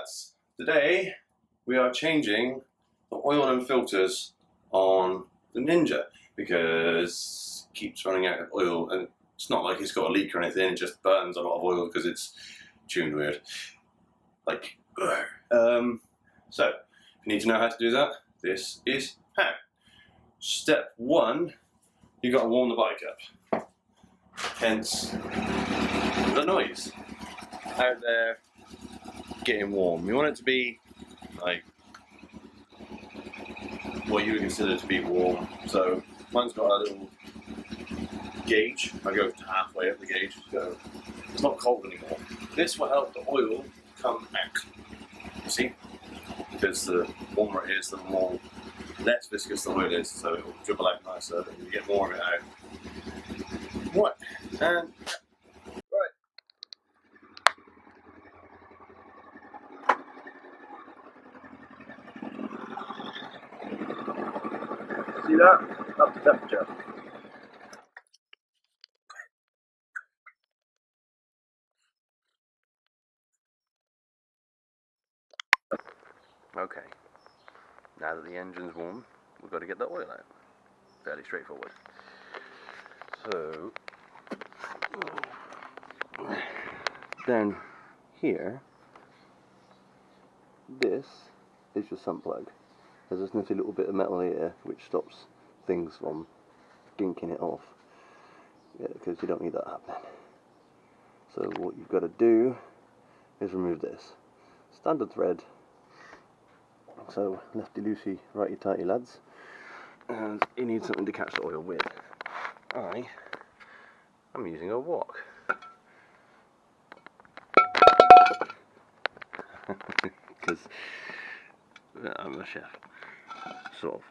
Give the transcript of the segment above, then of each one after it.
lads, today we are changing the oil and filters on the Ninja because it keeps running out of oil, and it's not like it's got a leak or anything, it just burns a lot of oil because it's tuned weird. Like, so if you need to know how to do that, this is how. Step one, you got to warm the bike up. Hence the noise out there getting warm. You want it to be like what you would consider to be warm. So mine's got a little gauge. I go halfway up the gauge, so it's not cold anymore. This will help the oil come out. You see? Because the warmer it is, the more less viscous the oil is, so it will dribble out nicer and you get more of it out. Right, and right. See that? Up to temperature. Okay, now that the engine's warm, we've got to get the oil out. Fairly straightforward. So, down here, this is your sump plug. There's this nifty little bit of metal here which stops things from ginking it off. Yeah, because you don't need that happening. So what you've got to do is remove this. Standard thread. So lefty loosey, righty tighty lads. And you need something to catch the oil with. I'm using a wok. Because I'm a chef. Sort of.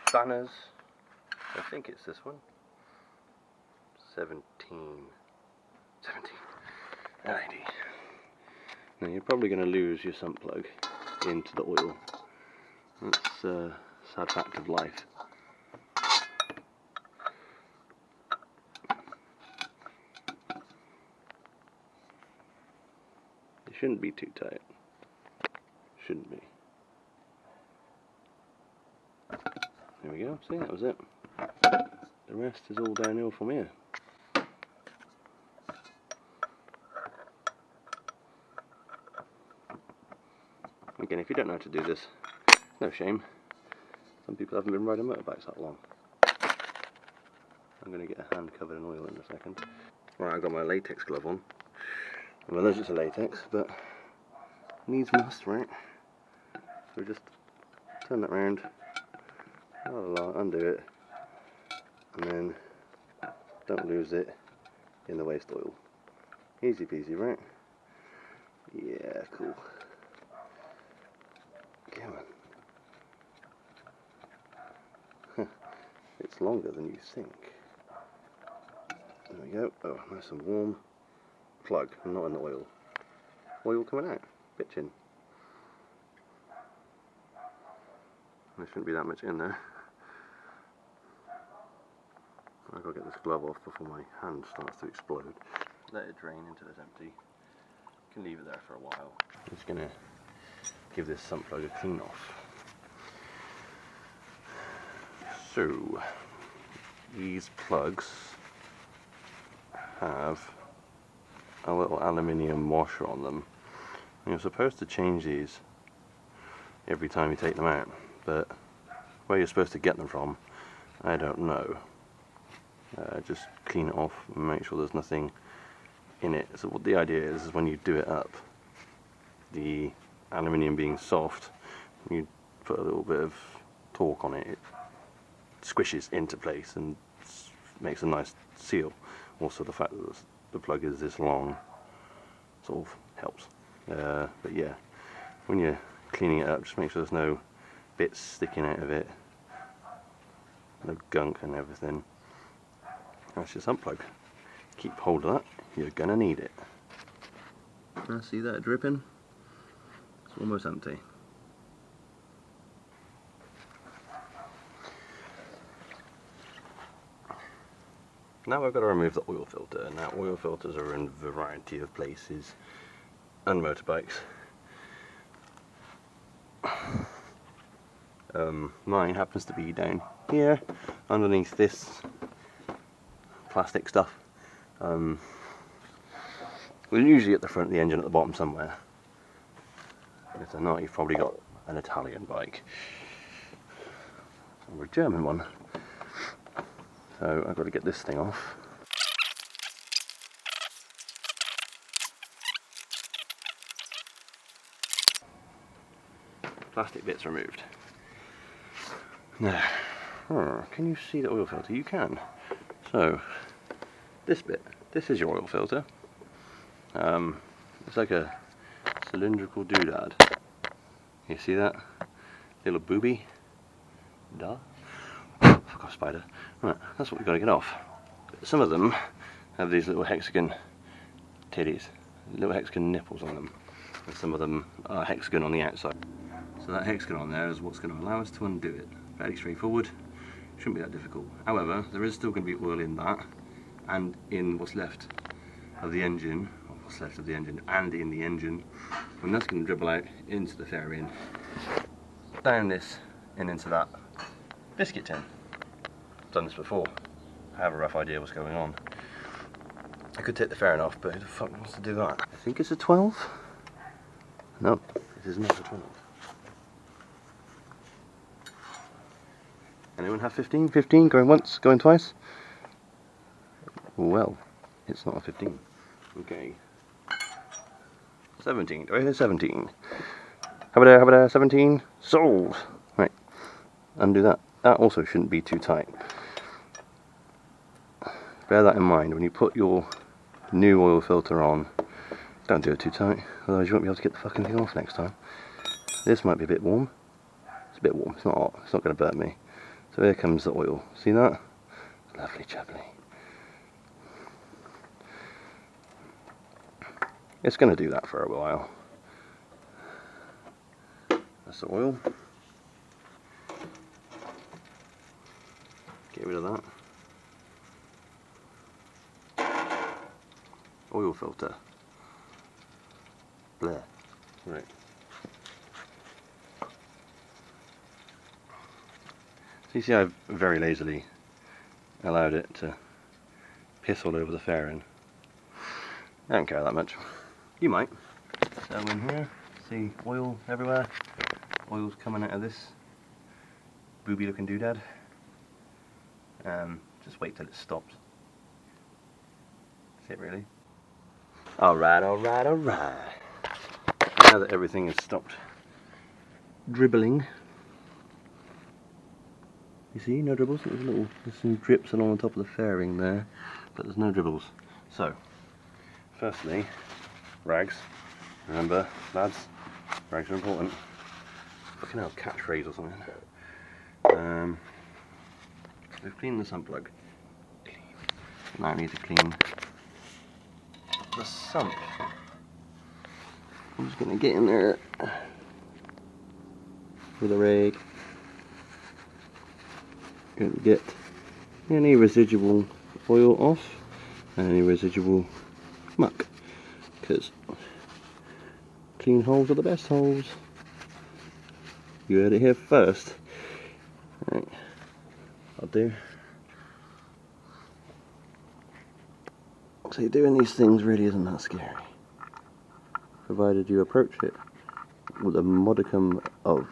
Spanners. I think it's this one. 17. 90. Now you're probably going to lose your sump plug into the oil. That's a sad fact of life. It shouldn't be too tight. Shouldn't be. There we go. See, that was it. The rest is all downhill from here. Again, if you don't know how to do this, no shame. Some people haven't been riding motorbikes that long. I'm going to get a hand covered in oil in a second. Right, I've got my latex glove on. I'm allergic to latex, but needs must, right? So just turn that round, undo it, and then don't lose it in the waste oil. Easy peasy, right? Yeah, cool. Come on. It's longer than you think. There we go. Oh, nice and warm. Plug, not in the oil. Oil coming out. Bitchin'. There shouldn't be that much in there. I've got to get this glove off before my hand starts to explode. Let it drain until it's empty. You can leave it there for a while. I'm just going to give this sump plug a clean off. So, these plugs have a little aluminium washer on them. And you're supposed to change these every time you take them out, but where you're supposed to get them from, I don't know. Just clean it off and make sure there's nothing in it. So what the idea is when you do it up, the aluminium being soft, you put a little bit of torque on it, it squishes into place and makes a nice seal. Also the fact that the plug is this long sort of helps. But yeah, when you're cleaning it up, just make sure there's no bits sticking out of it, no gunk and everything. That's your sump plug. Keep hold of that, you're gonna need it. See that dripping? It's almost empty. Now I've got to remove the oil filter. Now oil filters are in a variety of places and motorbikes. Mine happens to be down here underneath this plastic stuff. Well, usually at the front of the engine, at the bottom somewhere. If they're not, you've probably got an Italian bike or a German one. So I've got to get this thing off. Plastic bits removed. Now, can you see the oil filter? You can. So, this bit, this is your oil filter. It's like a cylindrical doodad. You see that? Little booby. Duh. I've got a spider. Right, that's what we've got to get off. Some of them have these little hexagon titties, little hexagon nipples on them. And some of them are hexagon on the outside. So that hexagon on there is what's going to allow us to undo it. Fairly straightforward. Shouldn't be that difficult. However, there is still going to be oil in that, and in what's left of the engine, or what's left of the engine, and in the engine, and that's going to dribble out into the fairing, down this, and into that biscuit tin. I've done this before. I have a rough idea what's going on. I could take the fairing off, but who the fuck wants to do that? I think it's a 12. No, it is not a 12. Anyone have 15? 15, going once, going twice? Well, it's not a 15. Okay. 17. Do I hear 17? How about 17? Sold! Right. Undo that. That also shouldn't be too tight. Bear that in mind when you put your new oil filter on. Don't do it too tight, otherwise you won't be able to get the fucking thing off next time. This might be a bit warm. It's a bit warm, it's not hot, it's not going to burn me. So here comes the oil. See that? Lovely jubbly. It's going to do that for a while. That's the oil. Get rid of that. Oil filter. Bleh. Right. So you see I've very lazily allowed it to piss all over the fairing. I don't care that much. You might. So in here, see oil everywhere. Oil's coming out of this booby looking doodad. Just wait till it stops. That's it really. Alright, alright, alright. Now that everything has stopped dribbling. You see, no dribbles. There's some drips along the top of the fairing there, but there's no dribbles. So, firstly, rags. Remember, lads, rags are important. Fucking hell, catchphrase or something. We've cleaned the sump plug. Now I need to clean the sump. I'm just going to get in there with a rag and get any residual oil off and any residual muck, because clean holes are the best holes. You heard it here first. Right, I'll do. So doing these things really isn't that scary, provided you approach it with a modicum of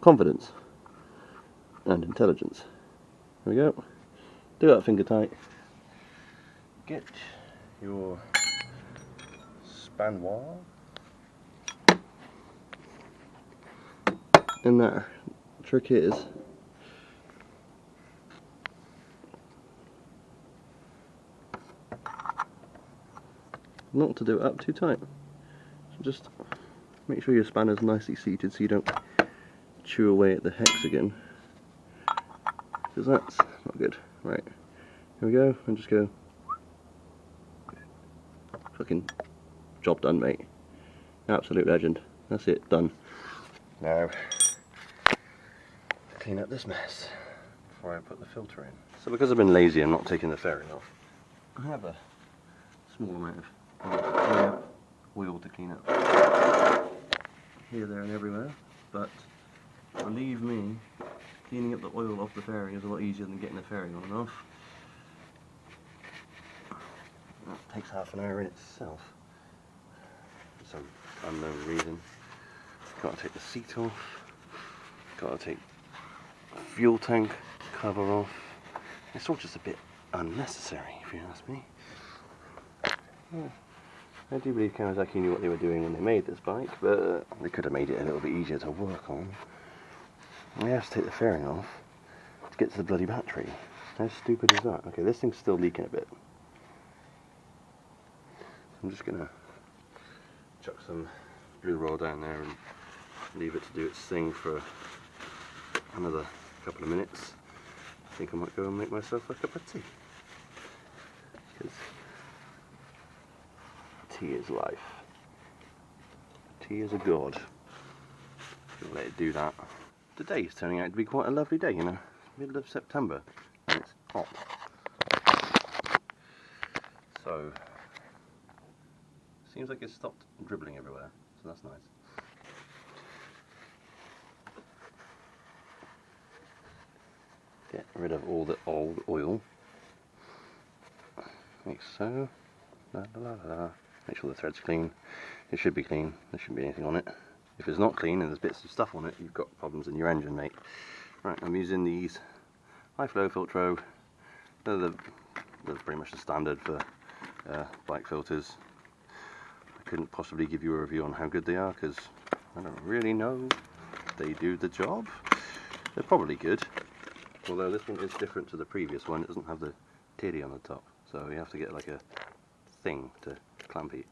confidence and intelligence. There we go. Do that finger tight. Get your spanoir and that trick is not to do it up too tight. So just make sure your spanner's nicely seated so you don't chew away at the hexagon, because that's not good. Right, here we go, and just go. Fucking job done, mate. Absolute legend. That's it, done. Now, clean up this mess before I put the filter in. So because I've been lazy and not taking the fairing off, I have a small amount of oil to clean up here, there and everywhere, but believe me, cleaning up the oil off the fairing is a lot easier than getting the fairing on and off. That takes half an hour in itself for some unknown reason. Got to take the seat off, got to take the fuel tank cover off. It's all just a bit unnecessary, if you ask me. Yeah. I do believe Kawasaki knew what they were doing when they made this bike, but they could have made it a little bit easier to work on. I have to take the fairing off to get to the bloody battery. How stupid is that? Okay, this thing's still leaking a bit. I'm just gonna chuck some blue roll down there and leave it to do its thing for another couple of minutes. I think I might go and make myself a cup of tea. Because tea is life. Tea is a god. I'll let it do that. Today is turning out to be quite a lovely day, you know. Middle of September and it's hot. So seems like it's stopped dribbling everywhere, so that's nice. Get rid of all the old oil, like so. La, la, la, la. Make sure the thread's clean. It should be clean, there shouldn't be anything on it. If it's not clean and there's bits of stuff on it, you've got problems in your engine, mate. Right, I'm using these high flow Filtro. They're pretty much the standard for bike filters. I couldn't possibly give you a review on how good they are because I don't really know if they do the job. They're probably good, although this one is different to the previous one. It doesn't have the teddy on the top, so you have to get like a thing to clamp it,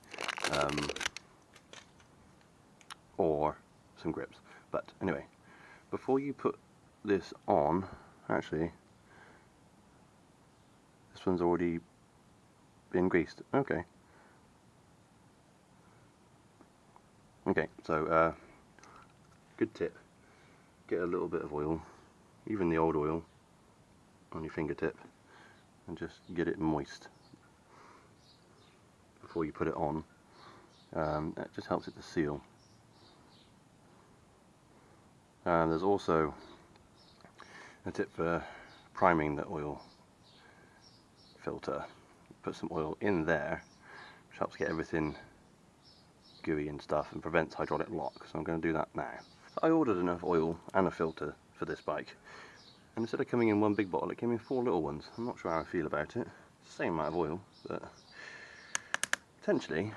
or some grips. But anyway, before you put this on, actually this one's already been greased. Okay, so good tip, get a little bit of oil, even the old oil, on your fingertip and just get it moist before you put it on. That just helps it to seal. There's also a tip for priming the oil filter. Put some oil in there, which helps get everything gooey and stuff and prevents hydraulic lock, so I'm going to do that now. So I ordered enough oil and a filter for this bike, and instead of coming in one big bottle, it came in 4 little ones. I'm not sure how I feel about it. It's the same amount of oil, but potentially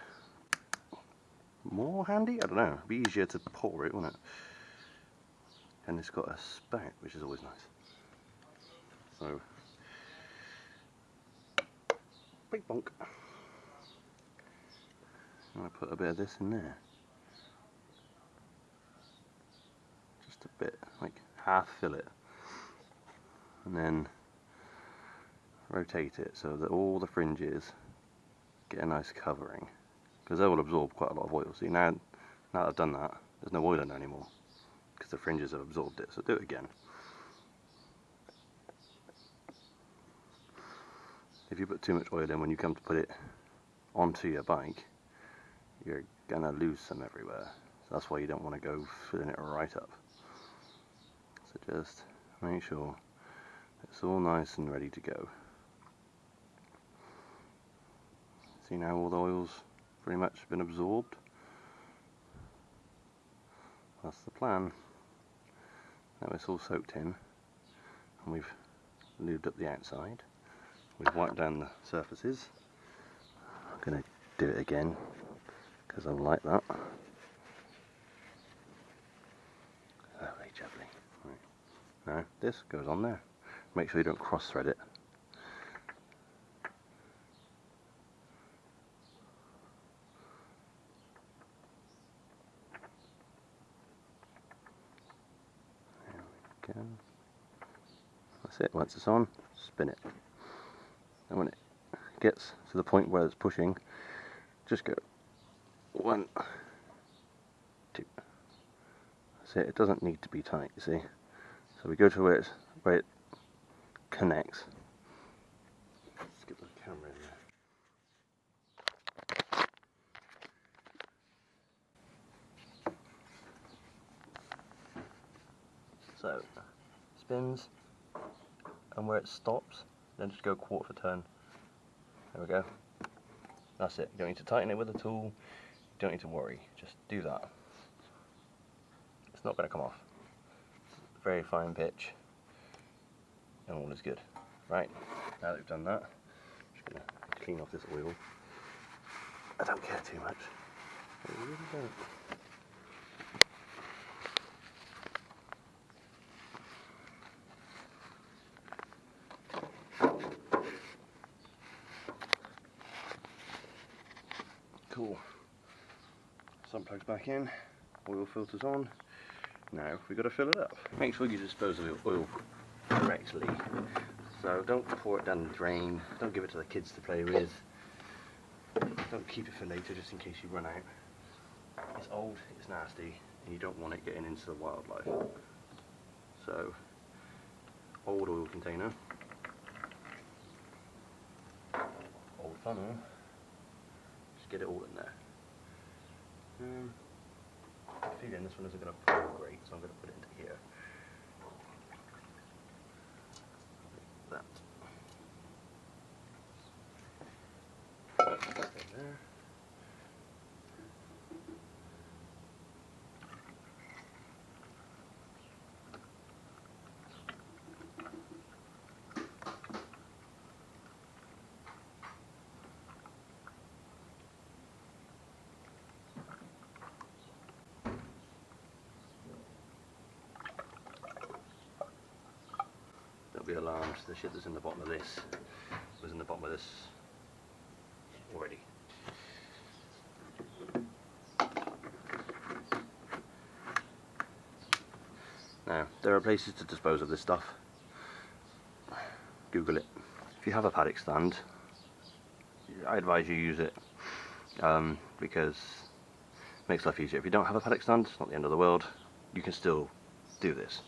more handy? I don't know. It'd be easier to pour it, wouldn't it? And it's got a spout, which is always nice. So, big bonk. I'm going to put a bit of this in there. Just a bit, like half fill it. And then rotate it so that all the fringes get a nice covering. Because they will absorb quite a lot of oil. See, now that I've done that, there's no oil in there anymore. Because the fringes have absorbed it, so do it again. If you put too much oil in when you come to put it onto your bike, you're gonna lose some everywhere. So that's why you don't want to go filling it right up. So just make sure it's all nice and ready to go. See, now all the oil's pretty much been absorbed. That's the plan. Now it's all soaked in, and we've lubed up the outside. We've wiped down the surfaces. I'm going to do it again because I like that. Lovely jubbly. Right. Now this goes on there. Make sure you don't cross thread it. There we go. That's it. Once it's on, spin it. And when it gets to the point where it's pushing, just go 1, 2. That's it. It doesn't need to be tight, you see. So we go to where it connects. Let's get the camera in there. So, spins, and where it stops, then just go quarter of a turn. There we go. That's it. You don't need to tighten it with a tool. You don't need to worry. Just do that. It's not going to come off. Very fine pitch, and all is good. Right, now that we've done that, I'm just going to clean off this oil. I don't care too much. I really don't. Cool. Sun plugs back in, oil filters on. Now we've got to fill it up. Make sure you dispose of your oil correctly. So don't pour it down the drain, don't give it to the kids to play with, don't keep it for later just in case you run out. It's old, it's nasty, and you don't want it getting into the wildlife. So, old oil container, old funnel, just get it all in there. Feeling this one isn't going to pull great, so I'm going to put it into here. Like that. Stay there. Don't be alarmed, the shit that's in the bottom of this was in the bottom of this already. Now, there are places to dispose of this stuff. Google it. If you have a paddock stand, I advise you use it because it makes life easier. If you don't have a paddock stand, it's not the end of the world. You can still do this.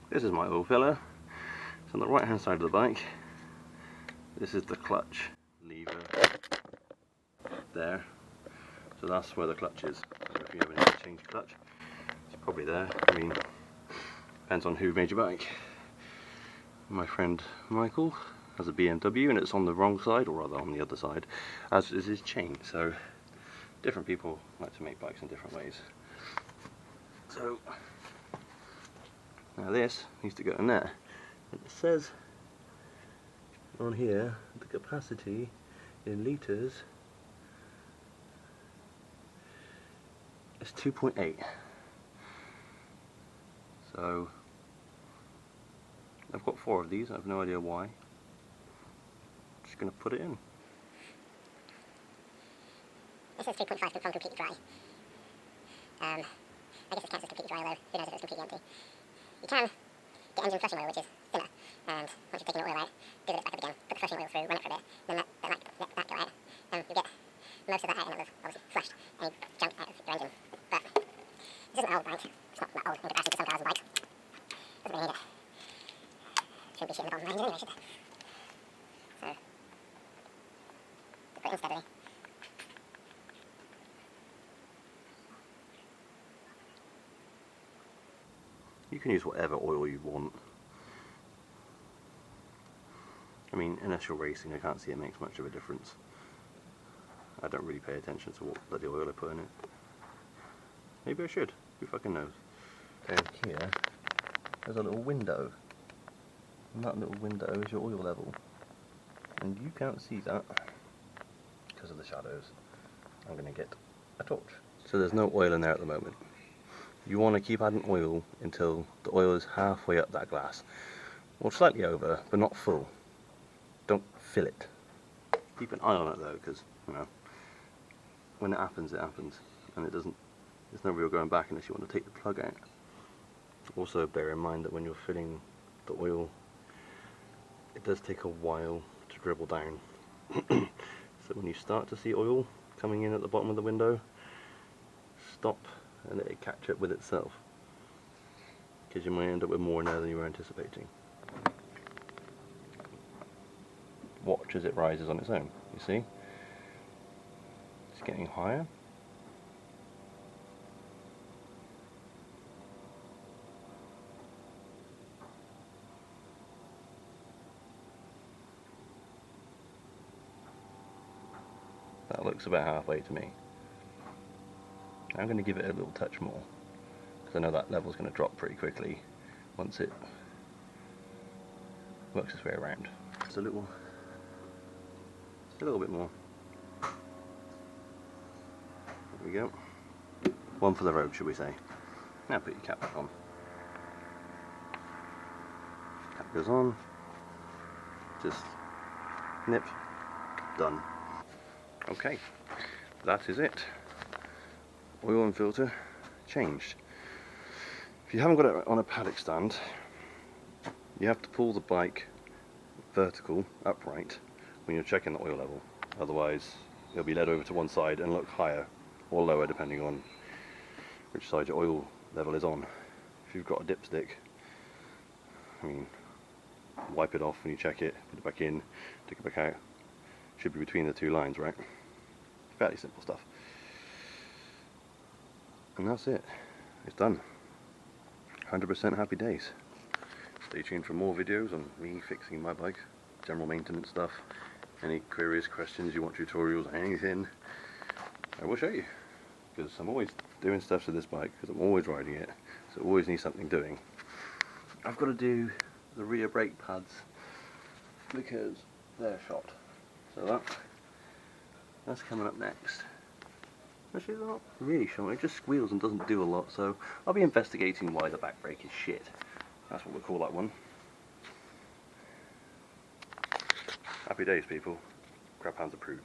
This is my oil filler. It's on the right hand side of the bike. This is the clutch lever there. So that's where the clutch is. So if you ever need to change your clutch, it's probably there. I mean, depends on who made your bike. My friend Michael has a BMW and it's on the wrong side, or rather on the other side, as is his chain. So different people like to make bikes in different ways. So now this needs to go in there. And it says on here the capacity in litres is 2.8. So I've got 4 of these, I have no idea why. Just going to put it in. This is 3.5 from completely dry. I guess it counts as completely dry, although who knows if it's completely empty. You can get engine flushing oil, which is thinner, and once you've taken your oil out, do it back up again, put the flushing oil through, run it for a bit, then let that go out, and you get most of that out, and it will obviously flushed any junk out of your engine. But this isn't an old bike, it's not that old in comparison to some cars and bikes. Doesn't really need it. Shouldn't be shit in the bottom of the engine anyway, should there? So, put it in steadily. You can use whatever oil you want. I mean, unless you're racing, I can't see it makes much of a difference. I don't really pay attention to what bloody oil I put in it. Maybe I should. Who fucking knows? Down here, there's a little window. And that little window is your oil level. And you can't see that because of the shadows. I'm going to get a torch. So there's no oil in there at the moment. You want to keep adding oil until the oil is halfway up that glass. Or slightly over, but not full. Don't fill it. Keep an eye on it though, because, you know, when it happens, and it doesn't, there's no real going back unless you want to take the plug out. Also bear in mind that when you're filling the oil, it does take a while to dribble down. So when you start to see oil coming in at the bottom of the window, stop and let it catch up with itself, because you might end up with more in there than you were anticipating. Watch as it rises on its own, you see? It's getting higher. That looks about halfway to me. I'm going to give it a little touch more, because I know that level's going to drop pretty quickly once it works its way around. Just a little bit more. There we go. One for the road, should we say. Now put your cap back on. Cap goes on. Just nip. Done. Okay, that is it. Oil and filter changed. If you haven't got it on a paddock stand, you have to pull the bike vertical, upright, when you're checking the oil level. Otherwise, it'll be led over to one side and look higher or lower depending on which side your oil level is on. If you've got a dipstick, I mean, wipe it off when you check it, put it back in, take it back out. Should be between the two lines, right? Fairly simple stuff. And that's it. It's done. 100% happy days. Stay tuned for more videos on me fixing my bike, general maintenance stuff, any queries, questions, you want tutorials, anything, I will show you. Because I'm always doing stuff to this bike, because I'm always riding it, so it always needs something doing. I've got to do the rear brake pads, because they're shot. So that's coming up next. Actually, they're not really shot, it just squeals and doesn't do a lot, so I'll be investigating why the back brake is shit. That's what we'll call that one. Happy days, people. Crabhands approved.